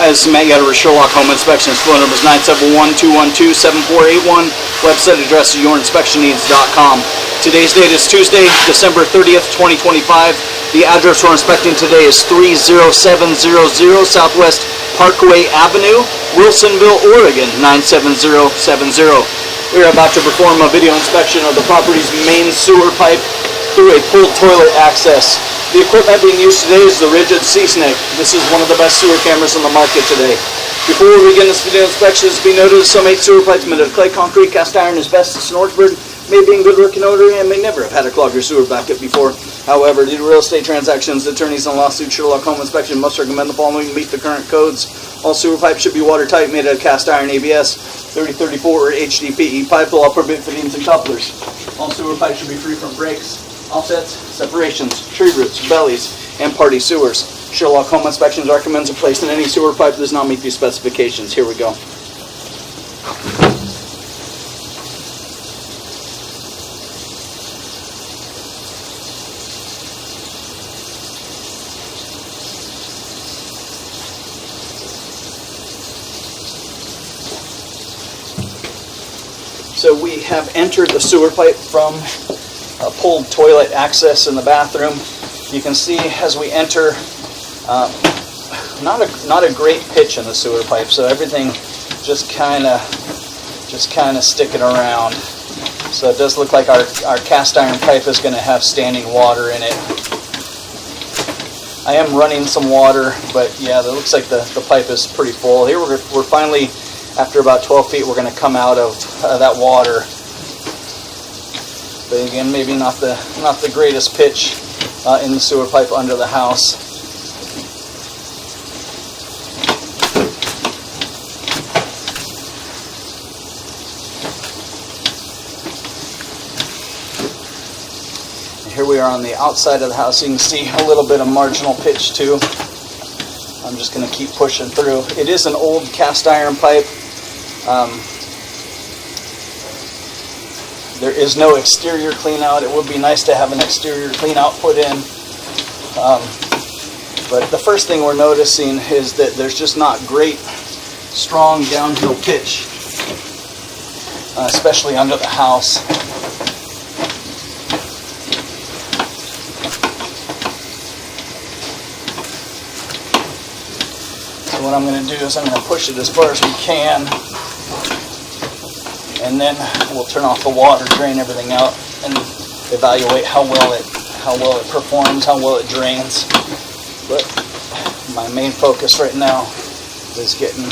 Hi, this is Matt Yetter with Sherlock Home Inspections. Phone number is 971-212-7481. Website address is yourinspectionneeds.com. Today's date is Tuesday, December 30th, 2025. The address we're inspecting today is 30700 Southwest Parkway Avenue, Wilsonville, Oregon, 97070. We are about to perform a video inspection of the property's main sewer pipe through a pulled toilet access. The equipment being used today is the rigid C-Snake. This is one of the best sewer cameras on the market today. Before we begin this video inspection, it's be noted some 8 sewer pipes made of clay, concrete, cast iron, asbestos, and Orangeburg may be in good working order and may never have had a clogged or sewer backup before. However, due to real estate transactions, attorneys and lawsuits, Sherlock Home Inspection must recommend the following to meet the current codes. All sewer pipes should be watertight, made out of cast iron ABS, 3034 or HDPE pipe will all permit fittings and couplers. All sewer pipes should be free from breaks, offsets, separations, tree roots, bellies, and party sewers. Sherlock Home Inspections recommends a place in any sewer pipe that does not meet these specifications. Here we go. So we have entered the sewer pipe from a pulled toilet access in the bathroom. You can see as we enter, not a great pitch in the sewer pipe, so everything just kind of sticking around. So it does look like our cast iron pipe is going to have standing water in it. I am running some water, but yeah, it looks like the pipe is pretty full. Here we're finally, after about 12 feet, we're going to come out of that water. But again, maybe not the greatest pitch in the sewer pipe under the house. And here we are on the outside of the house. You can see a little bit of marginal pitch too. I'm just going to keep pushing through. It is an old cast iron pipe. There is no exterior clean out. It would be nice to have an exterior clean out put in. But the first thing we're noticing is that there's just not great, strong downhill pitch, especially under the house. So what I'm going to do is I'm going to push it as far as we can. And then we'll turn off the water, drain everything out, and evaluate how well it performs, how well it drains. But my main focus right now is getting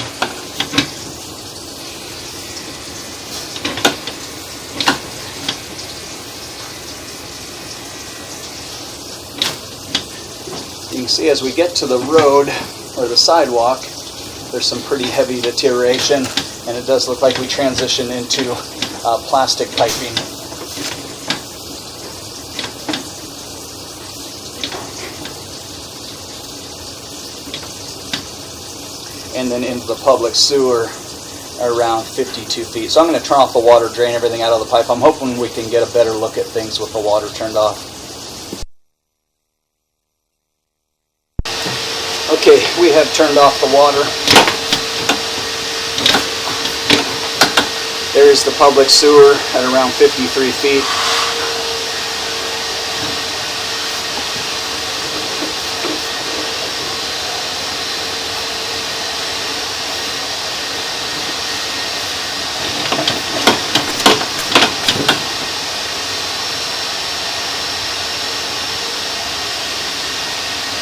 you can see as we get to the road or the sidewalk, there's some pretty heavy deterioration. And it does look like we transition into plastic piping. And then into the public sewer around 52 feet. So I'm going to turn off the water, drain everything out of the pipe. I'm hoping we can get a better look at things with the water turned off. Okay, we have turned off the water. There is the public sewer at around 53 feet.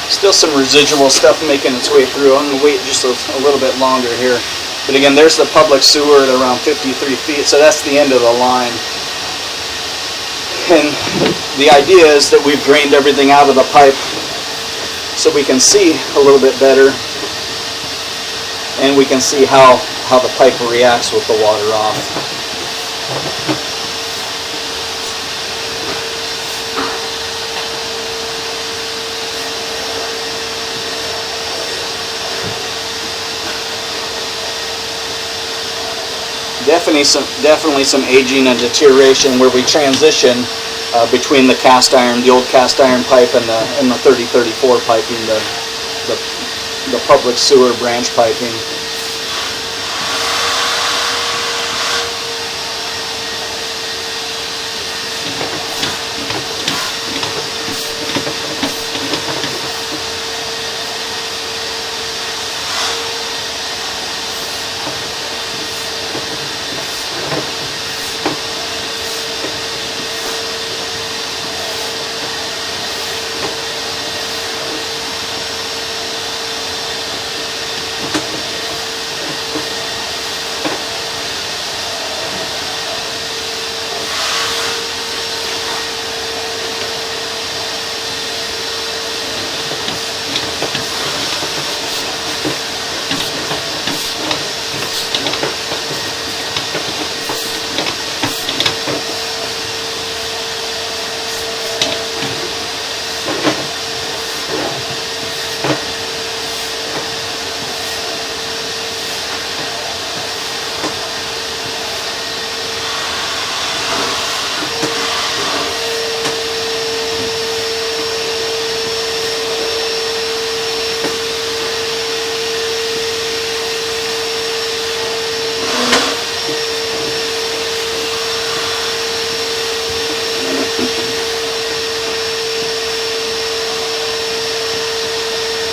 Still some residual stuff making its way through. I'm going to wait just a little bit longer here. But again, there's the public sewer at around 53 feet, so that's the end of the line. And the idea is that we've drained everything out of the pipe so we can see a little bit better, and we can see how the pipe reacts with the water off. Definitely some aging and deterioration where we transition between the cast iron, the old cast iron pipe, and the 3034 piping, the the public sewer branch piping.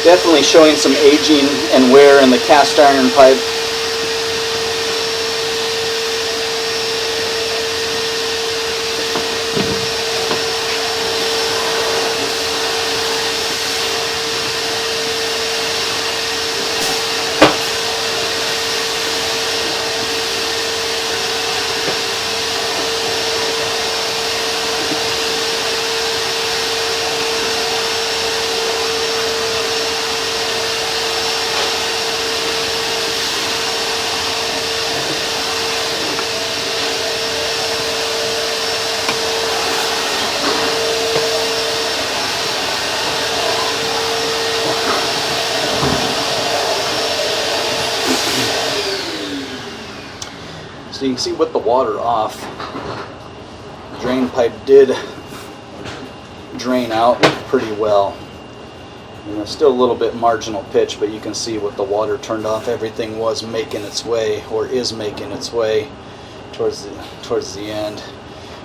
Definitely showing some aging and wear in the cast iron pipe. So you can see with the water off, the drain pipe did drain out pretty well. You know, still a little bit marginal pitch, but you can see with the water turned off, everything was making its way, or is making its way towards the end.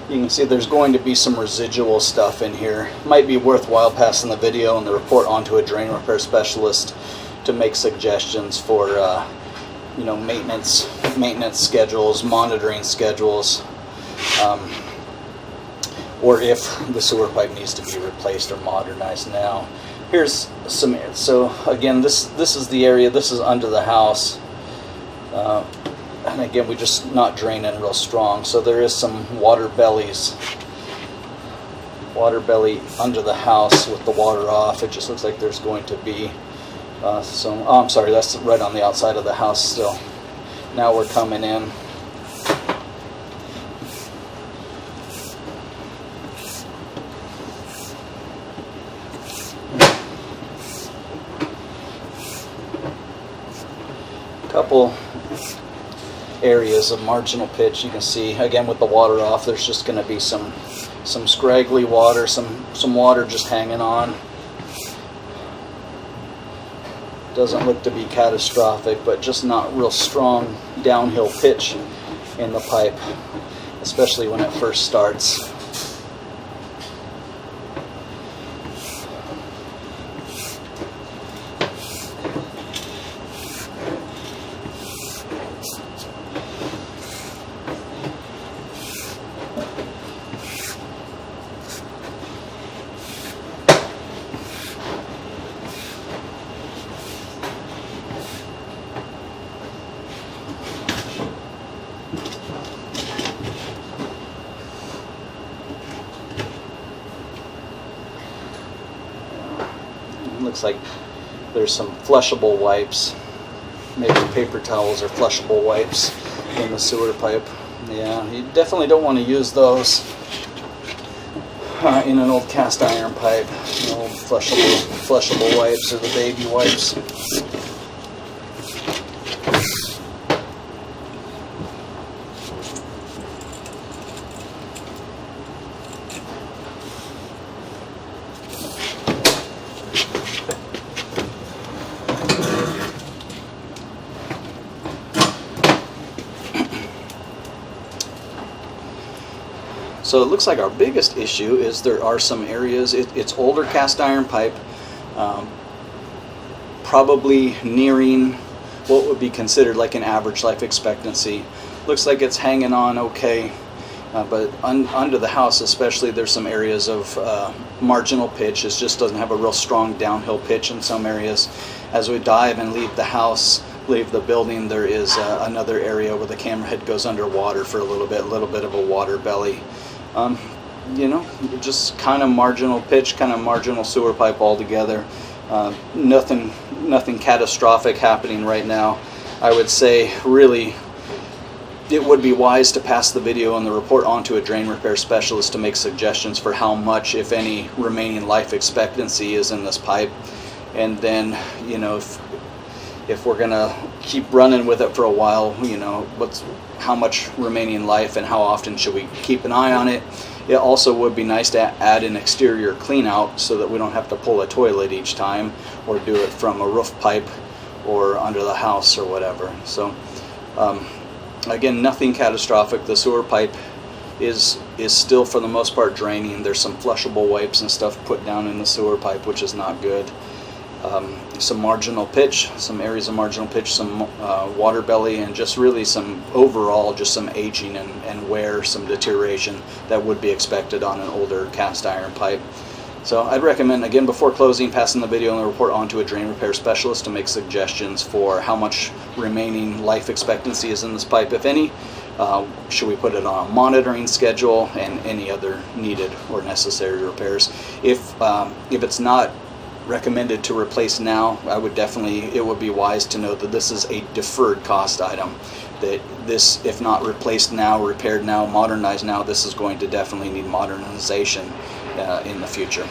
You can see there's going to be some residual stuff in here. Might be worthwhile passing the video and the report on to a drain repair specialist to make suggestions for you know, maintenance schedules, monitoring schedules, or if the sewer pipe needs to be replaced or modernized. Now, here's some. So again, this is the area. This is under the house, and again, we're just not draining real strong. So there is some water belly under the house with the water off. It just looks like there's going to be some. Oh, I'm sorry, that's right on the outside of the house still. Now we're coming in. Couple areas of marginal pitch. You can see again with the water off, there's just going to be some scraggly water, some water just hanging on. Doesn't look to be catastrophic, but just not real strong downhill pitch in the pipe, especially when it first starts. Looks like there's some flushable wipes, maybe paper towels or flushable wipes in the sewer pipe. Yeah, you definitely don't want to use those in an old cast iron pipe. You know, flushable wipes or the baby wipes. So it looks like our biggest issue is there are some areas, it's older cast iron pipe, probably nearing what would be considered like an average life expectancy. Looks like it's hanging on okay, but under the house especially, there's some areas of marginal pitch. It just doesn't have a real strong downhill pitch in some areas. As we dive and leave the house, leave the building, there is another area where the camera head goes underwater for a little bit of a water belly. You know, just kind of marginal pitch, kind of marginal sewer pipe altogether. Nothing catastrophic happening right now. I would say really it would be wise to pass the video and the report on to a drain repair specialist to make suggestions for how much, if any, remaining life expectancy is in this pipe. And then, you know, if we're gonna keep running with it for a while, you know, how much remaining life and how often should we keep an eye on it. It also would be nice to add an exterior clean out so that we don't have to pull a toilet each time or do it from a roof pipe or under the house or whatever. So again, nothing catastrophic. The sewer pipe is still for the most part draining. There's some flushable wipes and stuff put down in the sewer pipe, which is not good. Some marginal pitch, some areas of marginal pitch, some water belly, and just really some overall, just some aging and wear, some deterioration that would be expected on an older cast iron pipe. So I'd recommend, again, before closing, passing the video and the report on to a drain repair specialist to make suggestions for how much remaining life expectancy is in this pipe, if any. Should we put it on a monitoring schedule, and any other needed or necessary repairs. If it's not recommended to replace now, I would definitely, it would be wise to note that this is a deferred cost item, that this, if not replaced now, repaired now, modernized now, this is going to definitely need modernization in the future.